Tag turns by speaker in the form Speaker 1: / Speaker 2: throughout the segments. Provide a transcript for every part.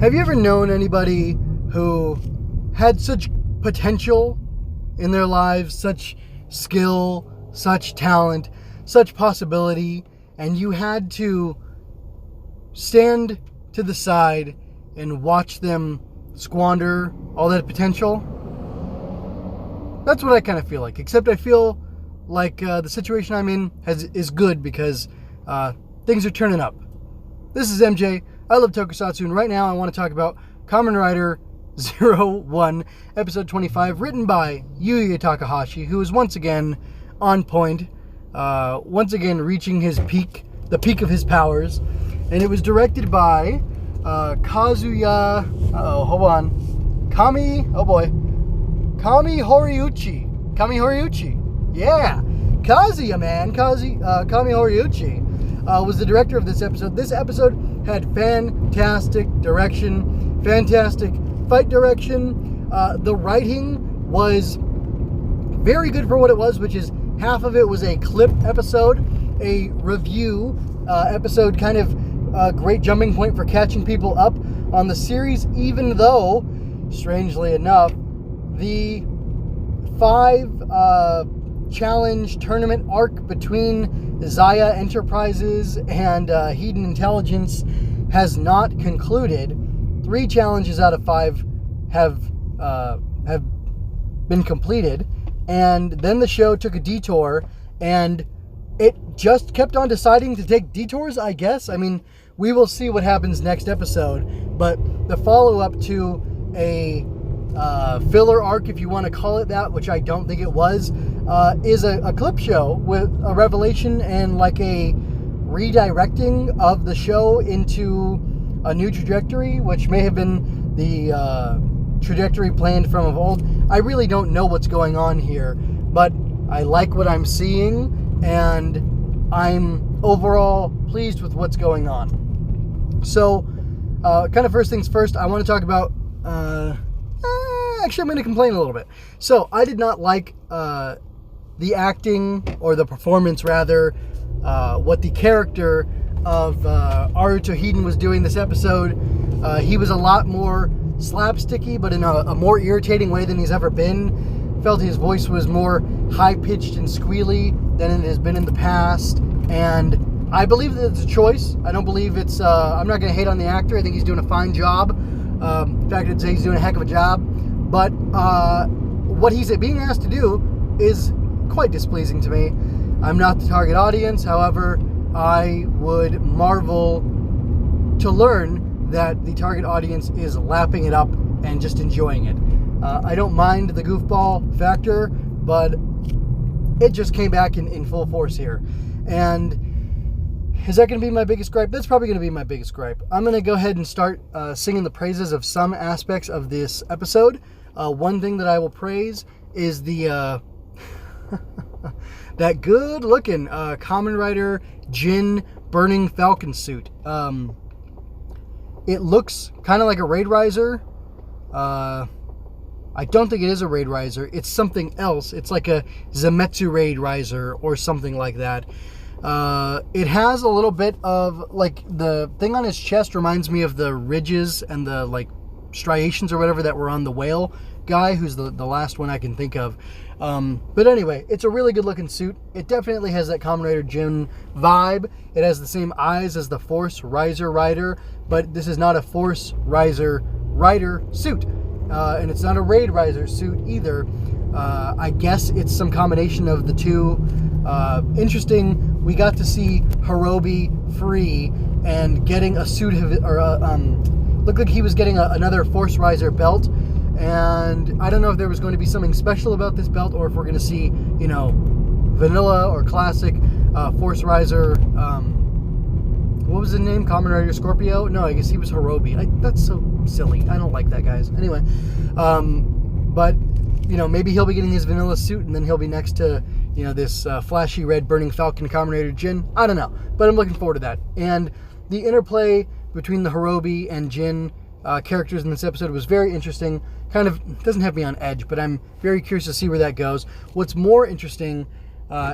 Speaker 1: Have you ever known anybody who had such potential in their lives, such skill, such talent, such possibility, and you had to stand to the side and watch them squander all that potential? That's what I kind of feel like, except I feel like the situation I'm in is good because things are turning up. This is MJ. I love Tokusatsu, and right now I want to talk about Kamen Rider Zero-One, episode 25, written by Yuya Takahashi, who is once again on point, once again reaching his peak, the peak of his powers, and it was directed by Kazuya, Kamihoriuchi, yeah, Kazuya, man, Kamihoriuchi, was the director of this episode. This episode had fantastic direction, fantastic fight direction. The writing was very good for what it was, which is half of it was a clip episode, a review episode, kind of a great jumping point for catching people up on the series, even though, strangely enough, the 5 challenge tournament arc between Zaya Enterprises and Hedon Intelligence has not concluded. 3 challenges out of 5 have been completed, and then the show took a detour, and it just kept on deciding to take detours, I guess. I mean, we will see what happens next episode, but the follow-up to a filler arc, if you want to call it that, which I don't think it was, is a clip show with a revelation and like a redirecting of the show into a new trajectory, which may have been the trajectory planned from of old. I really don't know what's going on here, but I like what I'm seeing, and I'm overall pleased with what's going on. So, kind of first things first, I want to talk about actually, I'm going to complain a little bit. So, I did not like the acting, or the performance rather, what the character of Aruto Hedon was doing this episode. He was a lot more slapsticky, but in a more irritating way than he's ever been. Felt his voice was more high-pitched and squealy than it has been in the past, and I believe that it's a choice. I don't believe it's, I'm not going to hate on the actor. I think he's doing a fine job. In fact, I'd say he's doing a heck of a job. But what he's being asked to do is quite displeasing to me. I'm not the target audience. However, I would marvel to learn that the target audience is lapping it up and just enjoying it. I don't mind the goofball factor, but it just came back in full force here. And is that going to be my biggest gripe? That's probably going to be my biggest gripe. I'm going to go ahead and start singing the praises of some aspects of this episode. One thing that I will praise is the that good-looking Kamen Rider Jin Burning Falcon suit. It looks kind of like a Raid Riser. I don't think it is a Raid Riser. It's something else. It's like a Zemetsu Raid Riser or something like that. It has a little bit of, like, the thing on his chest reminds me of the ridges and the, like, striations or whatever that were on the whale guy, who's the last one I can think of. But anyway, it's a really good looking suit. It definitely has that Kamen Rider Jin vibe. It has the same eyes as the Force Riser Rider, but this is not a Force Riser Rider suit. And it's not a Raid Riser suit either. I guess it's some combination of the two. Interesting, we got to see Hirobi free and getting a suit of, looked like he was getting another Force Riser belt. And I don't know if there was going to be something special about this belt, or if we're going to see, you know, vanilla or classic Force Riser. What was the name? Kamen Rider Scorpio? No, I guess he was Hirobi. That's so silly. I don't like that, guys. Anyway, but, you know, maybe he'll be getting his vanilla suit, and then he'll be next to, you know, this flashy red Burning Falcon Kamen Rider Jin. I don't know, but I'm looking forward to that. And the interplay between the Hirobi and Jin characters in this episode was very interesting. Kind of doesn't have me on edge, but I'm very curious to see where that goes. What's more interesting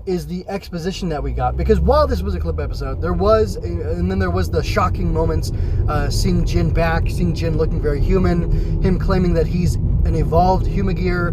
Speaker 1: is the exposition that we got. Because while this was a clip episode, there was the shocking moments, seeing Jin back, seeing Jin looking very human, him claiming that he's an evolved Humagear.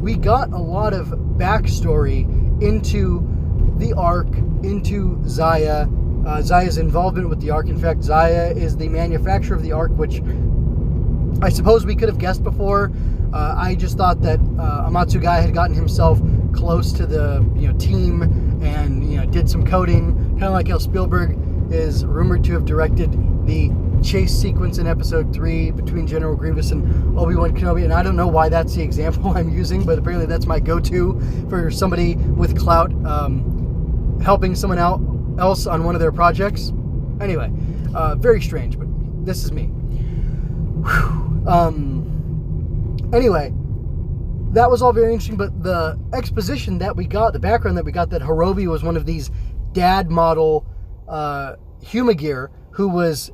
Speaker 1: We got a lot of backstory into the Ark, into Zaya, Zaya's involvement with the Ark. In fact, Zaya is the manufacturer of the Ark, which I suppose we could have guessed before. I just thought that Amatsugai had gotten himself close to the team and did some coding, kind of like how Spielberg is rumored to have directed the chase sequence in episode 3 between General Grievous and Obi-Wan Kenobi. And I don't know why that's the example I'm using, but apparently that's my go-to for somebody with clout helping someone else on one of their projects. Anyway, very strange, but this is me. Anyway, that was all very interesting, but the exposition that we got, the background that we got, that Hirobi was one of these dad model Humagear whose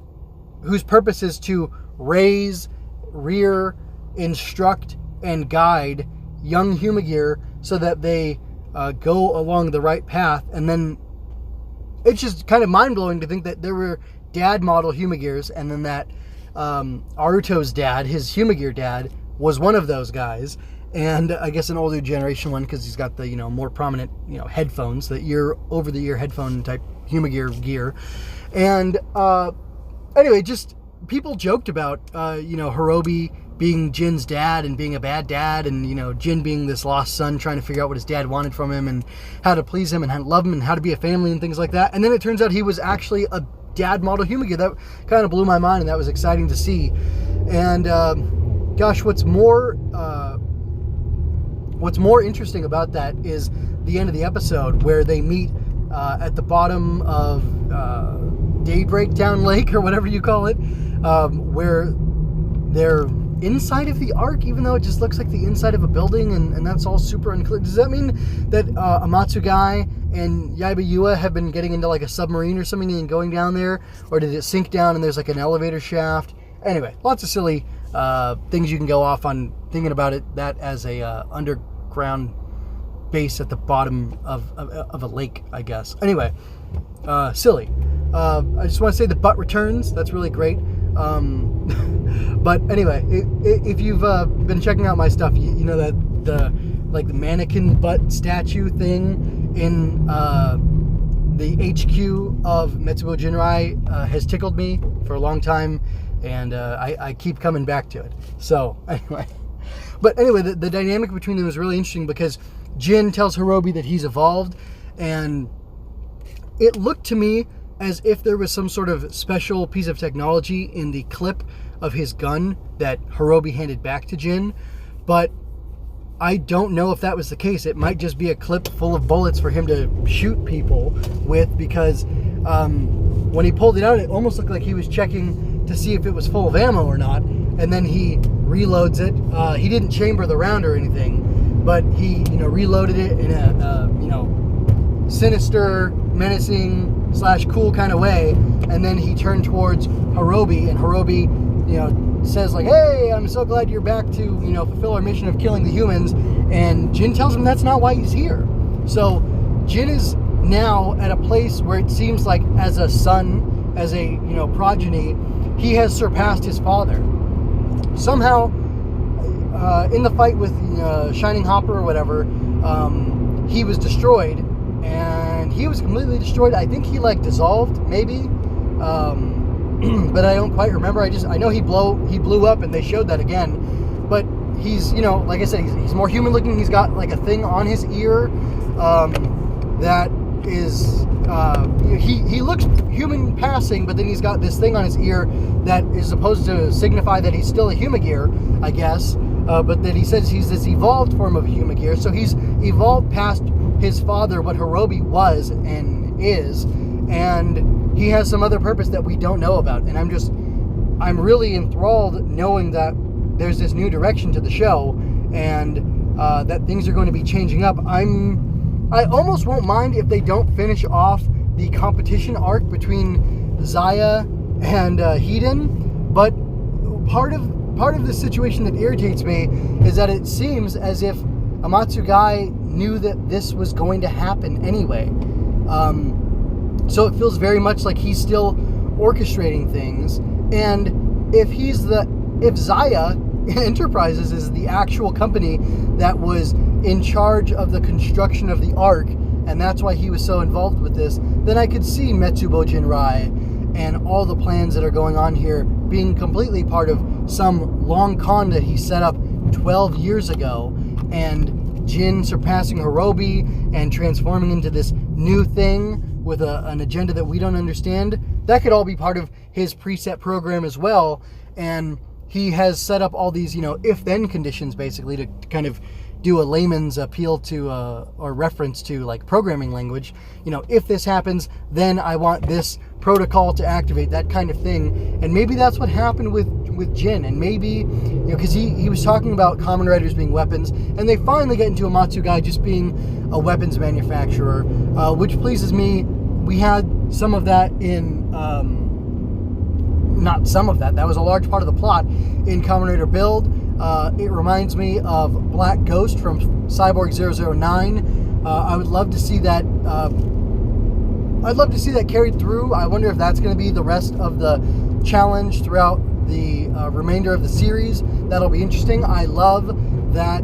Speaker 1: purpose is to raise, rear, instruct, and guide young Humagear so that they go along the right path. And then it's just kind of mind-blowing to think that there were dad model Humagears, and then that Aruto's dad, his Humagear dad, was one of those guys. And I guess an older generation one, because he's got the more prominent headphones, the over-the-ear headphone type Humagear gear. And anyway, just people joked about Hirobi being Jin's dad and being a bad dad, and Jin being this lost son trying to figure out what his dad wanted from him and how to please him and how to love him and how to be a family and things like that. And then it turns out he was actually a dad model Humagear. That kind of blew my mind, and that was exciting to see. And gosh, what's more interesting about that is the end of the episode where they meet at the bottom of Daybreak Town Lake, or whatever you call it, where they're inside of the Ark, even though it just looks like the inside of a building, and that's all super unclear. Does that mean that Amatsugai and Yuya have been getting into like a submarine or something and going down there? Or did it sink down and there's like an elevator shaft? Anyway, lots of silly things you can go off on thinking about that as a underground base at the bottom of a lake, I guess. Anyway, silly. I just want to say the butt returns. That's really great. But anyway, if you've been checking out my stuff, you know that the mannequin butt statue thing in the HQ of Metsubo Jinrai has tickled me for a long time, and I keep coming back to it. So anyway, the dynamic between them is really interesting because Jin tells Hirobi that he's evolved, and it looked to me as if there was some sort of special piece of technology in the clip of his gun that Hirobi handed back to Jin, but I don't know if that was the case. It might just be a clip full of bullets for him to shoot people with, because when he pulled it out, it almost looked like he was checking to see if it was full of ammo or not, and then he reloads it. He didn't chamber the round or anything, but he reloaded it in a sinister, menacing / cool kind of way, and then he turned towards Hirobi, and Hirobi says like, "Hey, I'm so glad you're back to fulfill our mission of killing the humans," and Jin tells him that's not why he's here. So Jin is now at a place where it seems like as a son, as a progeny, he has surpassed his father. Somehow in the fight with Shining Hopper or whatever, he was destroyed, and he was completely destroyed. I think he dissolved, maybe, but I don't quite remember. I know he blew up, and they showed that again. But he's like I said, he's more human looking. He's got like a thing on his ear that is he looks human passing, but then he's got this thing on his ear that is supposed to signify that he's still a Humagear, I guess. But then he says he's this evolved form of a Humagear, so he's evolved past his father, what Hirobi was and is, and he has some other purpose that we don't know about. And I'm really enthralled knowing that there's this new direction to the show, and that things are going to be changing up. I almost won't mind if they don't finish off the competition arc between Zaya and Hiden, but part of the situation that irritates me is that it seems as if Amatsugai knew that this was going to happen anyway. So it feels very much like he's still orchestrating things. And if Zaya Enterprises is the actual company that was in charge of the construction of the arc, and that's why he was so involved with this, then I could see Metsubo Jinrai and all the plans that are going on here being completely part of some long con that he set up 12 years ago, and Jin surpassing Hirobi and transforming into this new thing with an agenda that we don't understand. That could all be part of his preset program as well, and he has set up all these, if-then conditions, basically, to kind of do a layman's appeal to, or reference to, like, programming language. If this happens, then I want this protocol to activate, that kind of thing. And maybe that's what happened with Jin. And maybe, because he was talking about Kamen Riders being weapons, and they finally get into Amatsugai just being a weapons manufacturer, which pleases me. We had some of that in... not some of that. That was a large part of the plot in Kamen Rider Build. It reminds me of Black Ghost from Cyborg 009. I would love to see that. I'd love to see that carried through. I wonder if that's going to be the rest of the challenge throughout the remainder of the series. That'll be interesting. I love that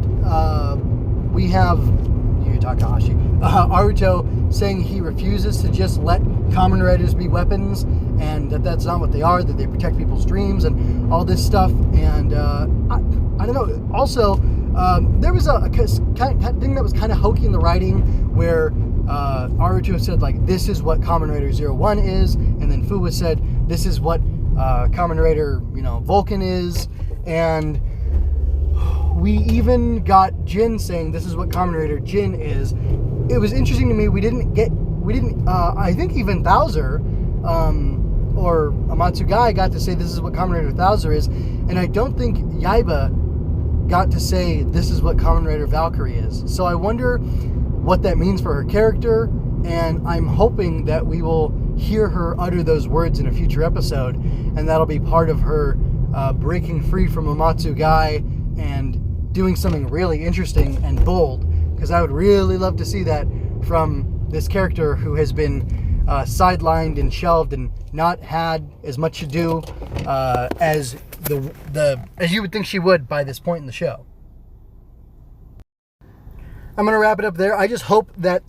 Speaker 1: we have Yuya Takahashi, Aruto saying he refuses to just let Kamen Riders be weapons, and that's not what they are, that they protect people's dreams and all this stuff. And I don't know. Also, there was a kind of thing that was kind of hokey in the writing where Aruto said, like, this is what Kamen Rider Zero-One is, and then Fuwa said, this is what Kamen Rider, Vulcan is, and we even got Jin saying this is what Kamen Rider Jin is. It was interesting to me. I think even Thouser, or Amatsugai got to say this is what Kamen Rider Thouser is, and I don't think Yaiba got to say this is what Kamen Rider Valkyrie is. So I wonder what that means for her character, and I'm hoping that we will hear her utter those words in a future episode, and that'll be part of her breaking free from Amatsugai and doing something really interesting and bold, because I would really love to see that from this character who has been sidelined and shelved and not had as much to do as as you would think she would by this point in the show. I'm going to wrap it up there. I just hope that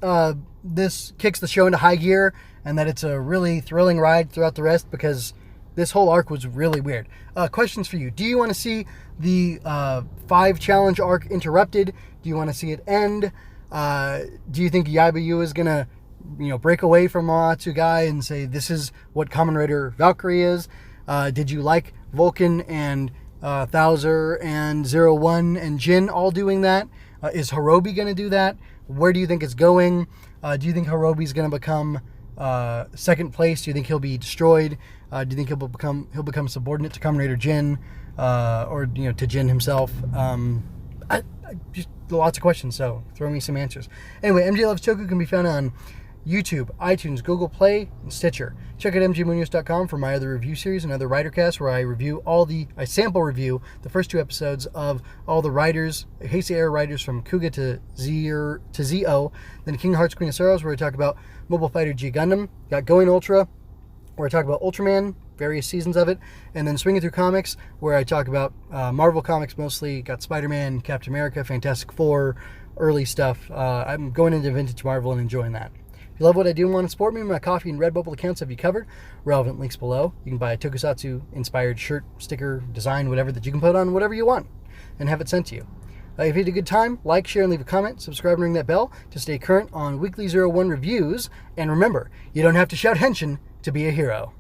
Speaker 1: this kicks the show into high gear and that it's a really thrilling ride throughout the rest, because this whole arc was really weird. Questions for you. Do you want to see the 5 challenge arc interrupted? Do you want to see it end? Do you think Yaiba is going to break away from Amatsugai and say this is what Kamen Rider Valkyrie is? Did you like Vulcan and Thouser and Zero-One and Jin all doing that? Is Hirobi going to do that? Where do you think it's going? Do you think Hirobi's going to become second place? Do you think he'll be destroyed? Do you think he'll become subordinate to Kamen Rider Jin, or to Jin himself? I just lots of questions, so throw me some answers. Anyway, MJ Loves Toku can be found on YouTube, iTunes, Google Play, and Stitcher. Check out mjmunoz.com for my other review series and other Ridercasts, where I sample review the first 2 episodes of all the riders, Heisei Era riders from Kuga to Zo, then King Hearts Queen of Sorrows, where I talk about Mobile Fighter G Gundam, got Going Ultra, where I talk about Ultraman, various seasons of it, and then Swinging Through Comics, where I talk about Marvel Comics mostly, got Spider-Man, Captain America, Fantastic Four, early stuff. I'm going into vintage Marvel and enjoying that. If you love what I do and want to support me, my Coffee and Redbubble accounts have you covered. Relevant links below. You can buy a Tokusatsu-inspired shirt, sticker, design, whatever, that you can put on whatever you want and have it sent to you. If you had a good time, like, share, and leave a comment. Subscribe and ring that bell to stay current on weekly Zero-One reviews. And remember, you don't have to shout henshin to be a hero.